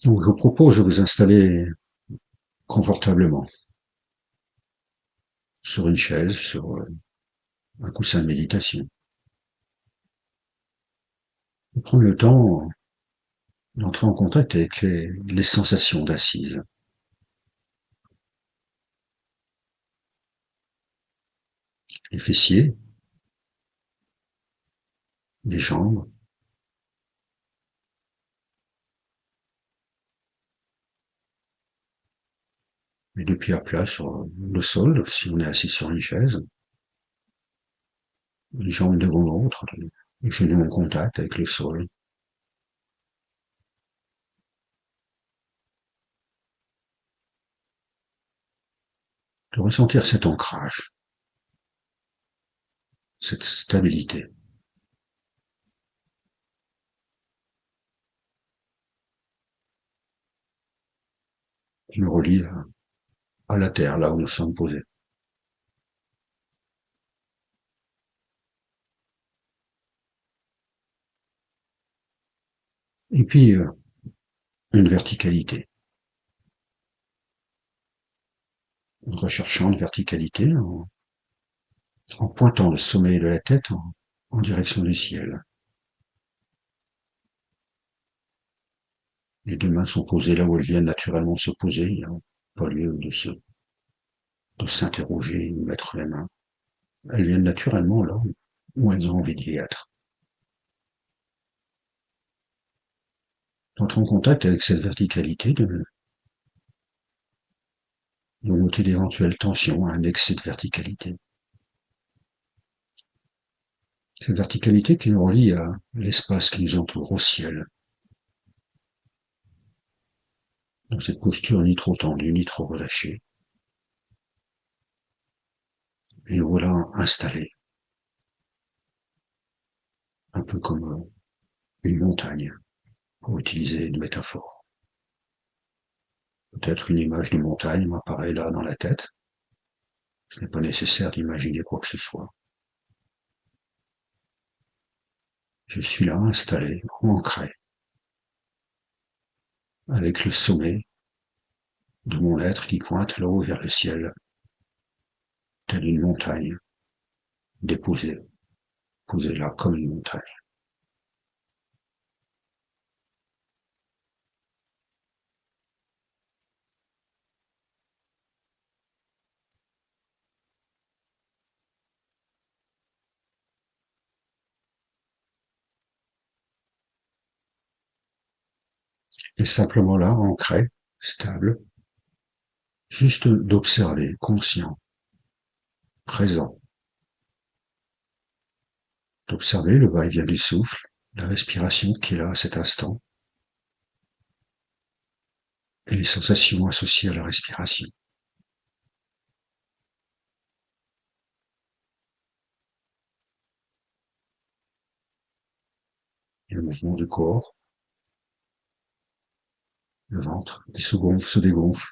Donc, je vous propose de vous installer confortablement sur une chaise, sur un coussin de méditation. Et prendre le temps d'entrer en contact avec les sensations d'assise. Les fessiers, les jambes, les deux pieds à plat sur le sol, si on est assis sur une chaise. Une jambe devant l'autre, les genoux en contact avec le sol. De ressentir cet ancrage, cette stabilité qui nous relie à la terre, là où nous sommes posés. Et puis, une verticalité. En recherchant une verticalité, en pointant le sommet de la tête en direction du ciel. Les deux mains sont posées là où elles viennent naturellement se poser. Il n'y a pas lieu de s'interroger ou mettre les mains. Elles viennent naturellement là où elles ont envie d'y être. D'entrer en contact avec cette verticalité, de noter d'éventuelles tensions, un excès de verticalité. Cette verticalité qui nous relie à l'espace qui nous entoure, au ciel. Dans cette posture ni trop tendue, ni trop relâchée. Et nous voilà installés. Un peu comme une montagne, pour utiliser une métaphore. Peut-être une image de montagne m'apparaît là dans la tête. Ce n'est pas nécessaire d'imaginer quoi que ce soit. Je suis là, installé, ancré, avec le sommet de mon être qui pointe là-haut vers le ciel, telle une montagne, déposée, posée là comme une montagne. Et simplement là, ancré, stable, juste d'observer, conscient, présent, d'observer le va-et-vient du souffle, la respiration qui est là à cet instant, et les sensations associées à la respiration. Le mouvement du corps, le ventre qui se gonfle, se dégonfle,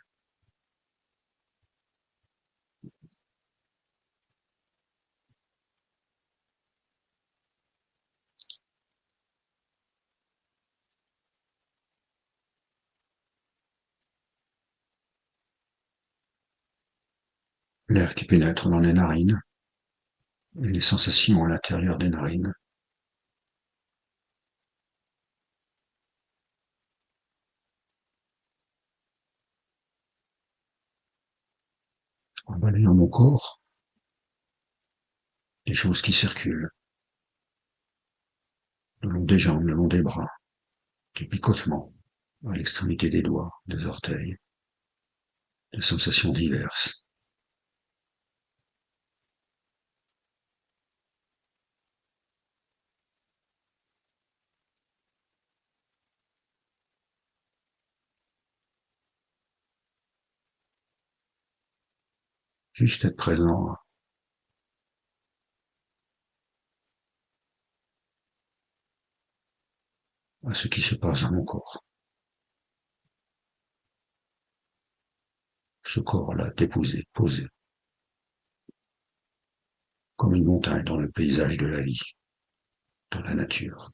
l'air qui pénètre dans les narines, et les sensations à l'intérieur des narines. En balayant mon corps, les choses qui circulent, le long des jambes, le long des bras, des picotements à l'extrémité des doigts, des orteils, des sensations diverses. Juste être présent à ce qui se passe dans mon corps. Ce corps-là déposé, posé, comme une montagne dans le paysage de la vie, dans la nature.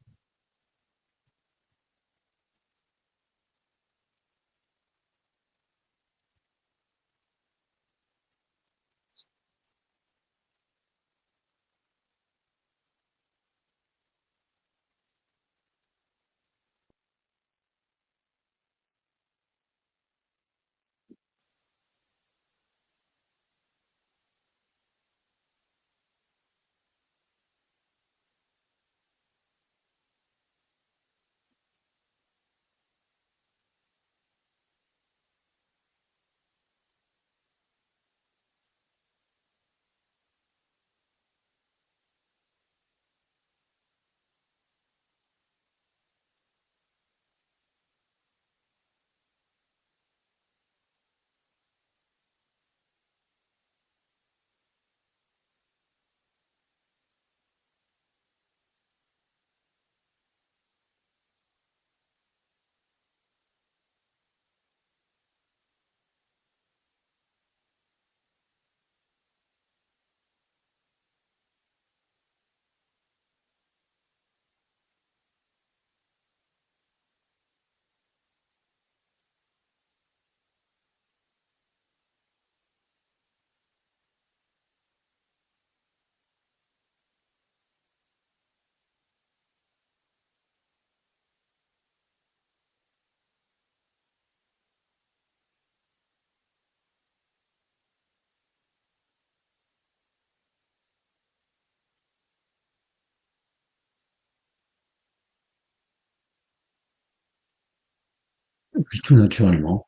Et puis tout naturellement,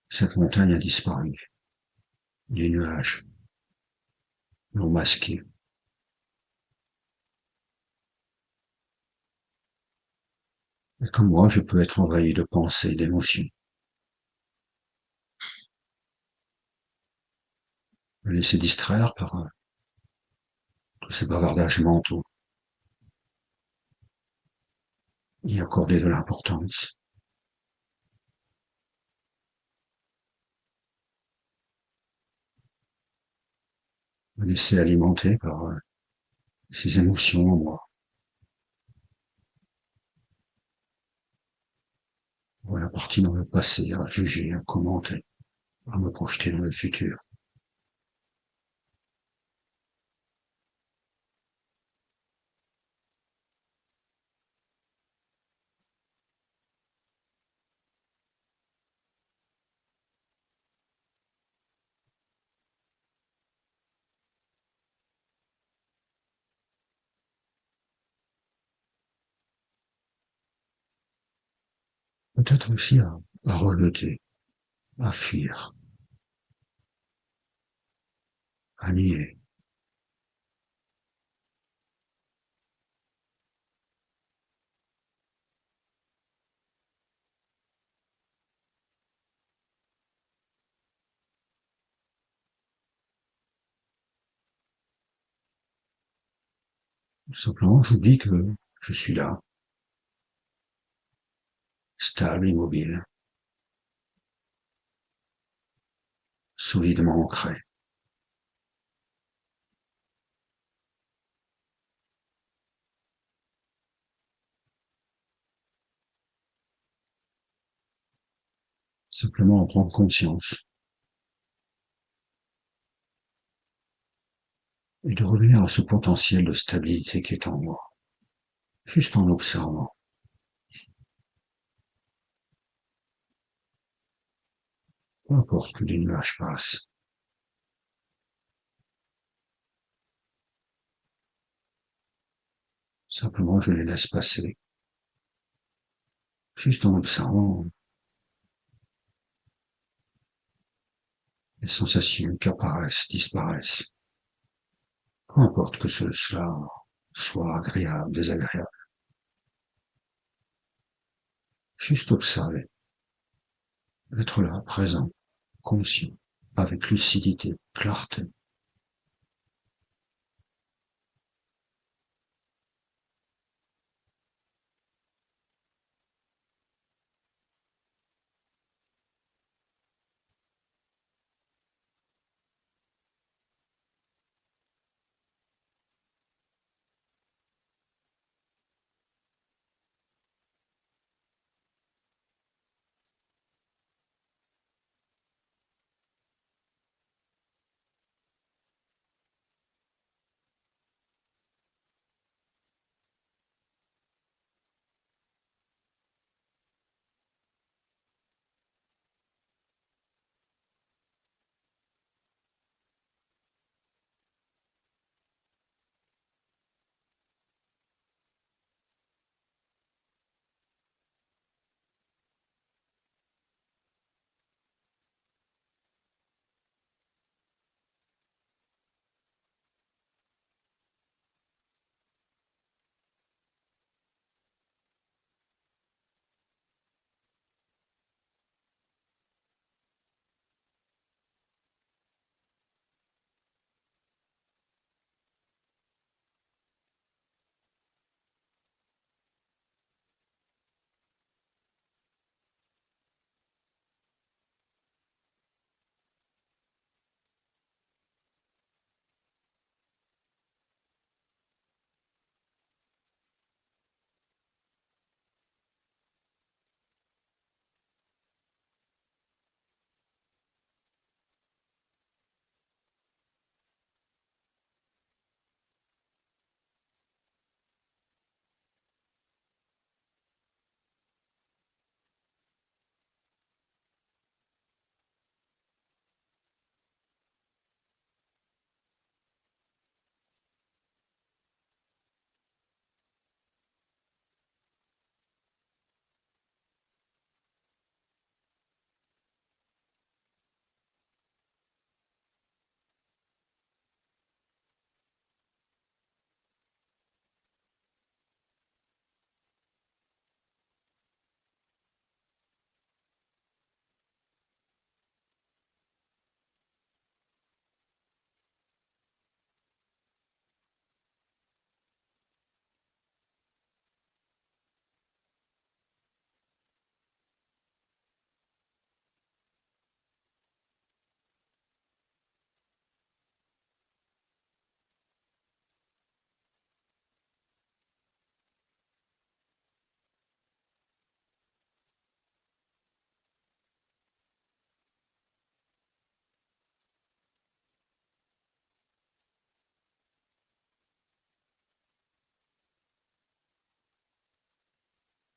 cette montagne a disparu. Les nuages l'ont masquée. Et comme moi, je peux être envahi de pensées, d'émotions, me laisser distraire par tous ces bavardages mentaux, y accorder de l'importance, me laisser alimenter par ces émotions en moi. Voilà partie dans le passé à juger, à commenter, à me projeter dans le futur. Peut-être aussi à rejeter, à fuir, à nier. Tout simplement, j'oublie que je suis là, stable, immobile, solidement ancré. Simplement en prendre conscience et de revenir à ce potentiel de stabilité qui est en moi, juste en observant. Peu importe que les nuages passent, simplement je les laisse passer, juste en observant les sensations qui apparaissent, disparaissent. Peu importe que cela soit agréable, désagréable. Juste observer, être là, présent, conscient, avec lucidité, clarté.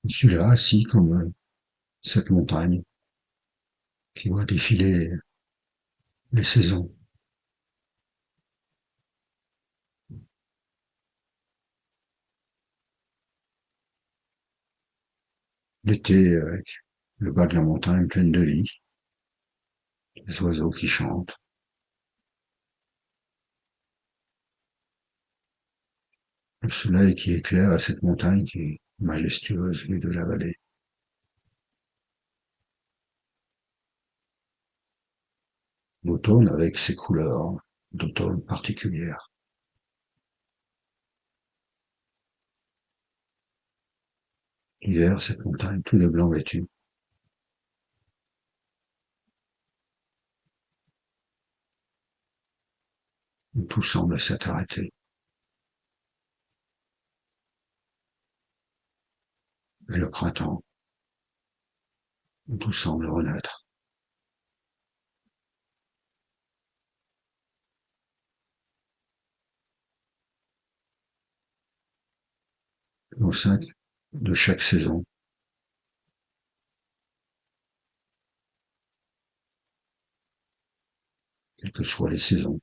Je suis là, assis comme cette montagne qui voit défiler les saisons. L'été avec le bas de la montagne pleine de vie, les oiseaux qui chantent, le soleil qui éclaire cette montagne qui est majestueuse vue de la vallée. L'automne avec ses couleurs d'automne particulières. L'hiver, cette montagne tout de blanc vêtue. Où tout semble s'être arrêté. Et le printemps, où tout semble renaître. Et au sein de chaque saison, quelles que soient les saisons,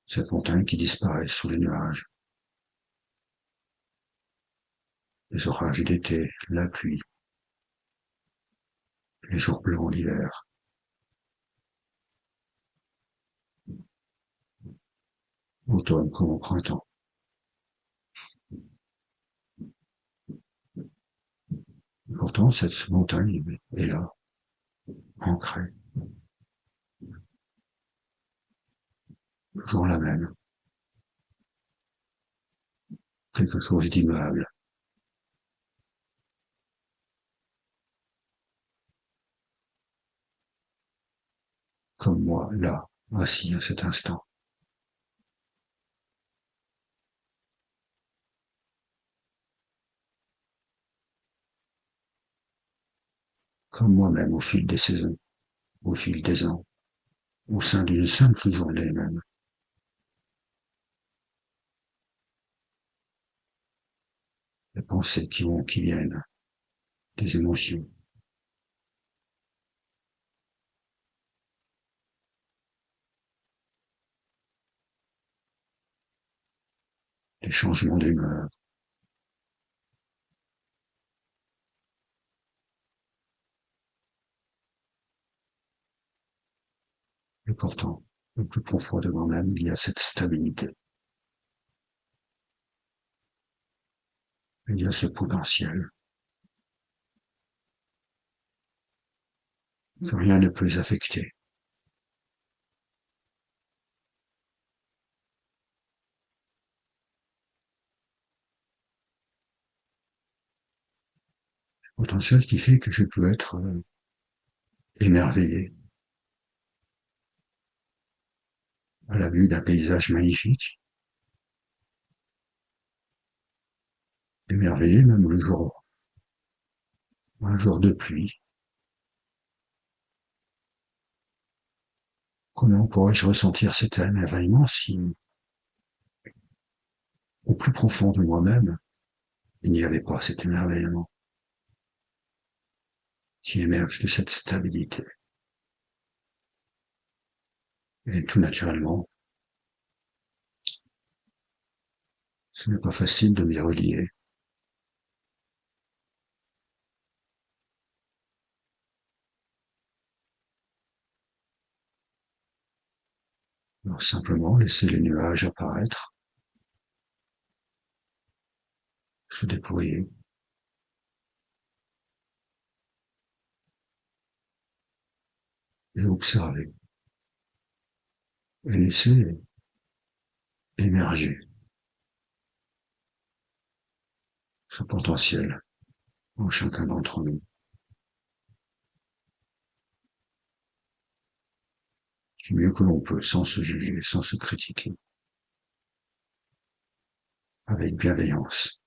cette montagne qui disparaît sous les nuages, les orages d'été, la pluie, les jours blancs l'hiver, automne comme au printemps. Et pourtant, cette montagne est là, ancrée, toujours la même, quelque chose d'immuable, comme moi, là, assis à cet instant. Comme moi-même au fil des saisons, au fil des ans, au sein d'une simple journée même. Les pensées qui vont, qui viennent, des émotions, des changements d'humeur, et pourtant, le plus profond de moi-même, il y a cette stabilité. Il y a ce potentiel que rien ne peut affecter. Potentiel qui fait que je peux être émerveillé à la vue d'un paysage magnifique, émerveillé même le jour, un jour de pluie. Comment pourrais-je ressentir cet émerveillement si, au plus profond de moi-même, il n'y avait pas cet émerveillement qui émerge de cette stabilité? Et tout naturellement, ce n'est pas facile de m'y relier. Alors simplement laisser les nuages apparaître, se déployer, et observer, et laisser émerger ce potentiel en chacun d'entre nous, du mieux que l'on peut, sans se juger, sans se critiquer, avec bienveillance.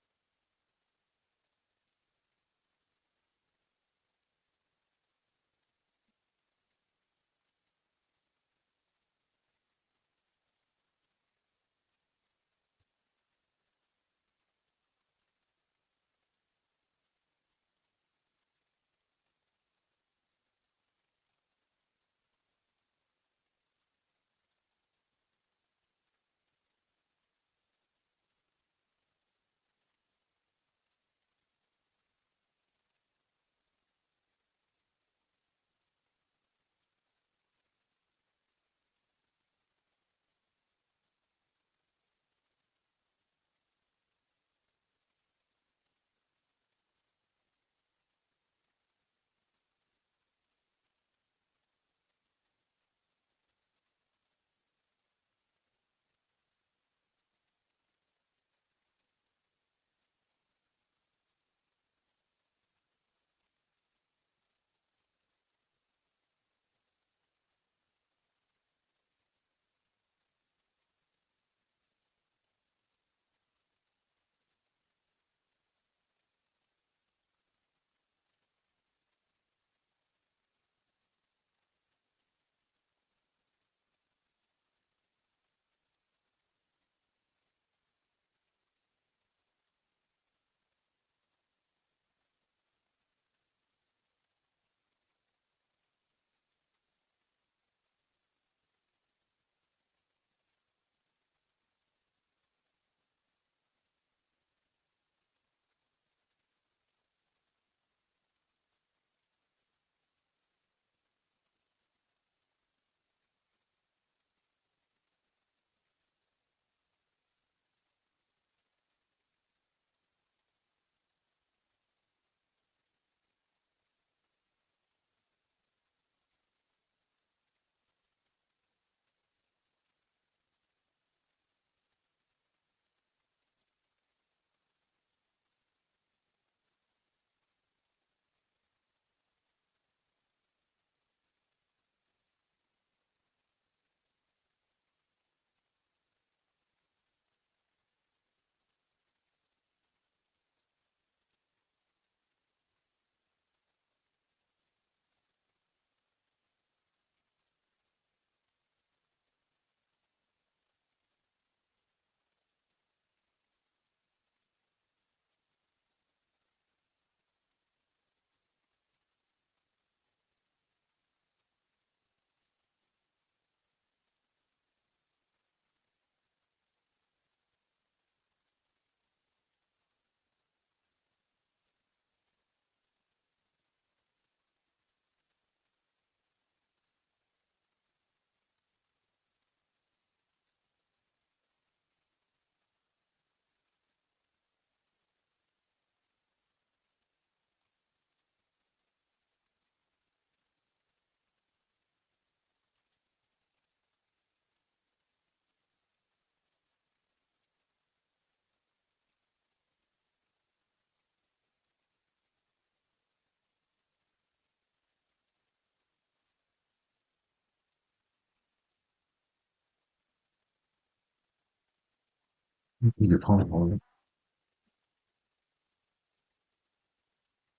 et de prendre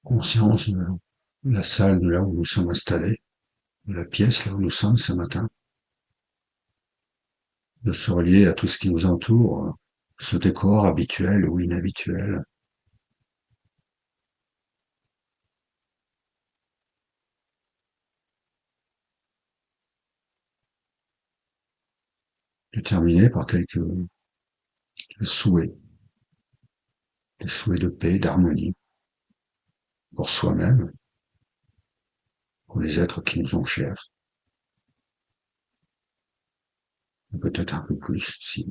conscience de la salle de là où nous sommes installés, de la pièce là où nous sommes ce matin, de se relier à tout ce qui nous entoure, ce décor habituel ou inhabituel, de terminer par quelques souhaits, des souhaits de paix, d'harmonie, pour soi-même, pour les êtres qui nous sont chers, et peut-être un peu plus si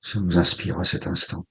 ça nous inspire à cet instant.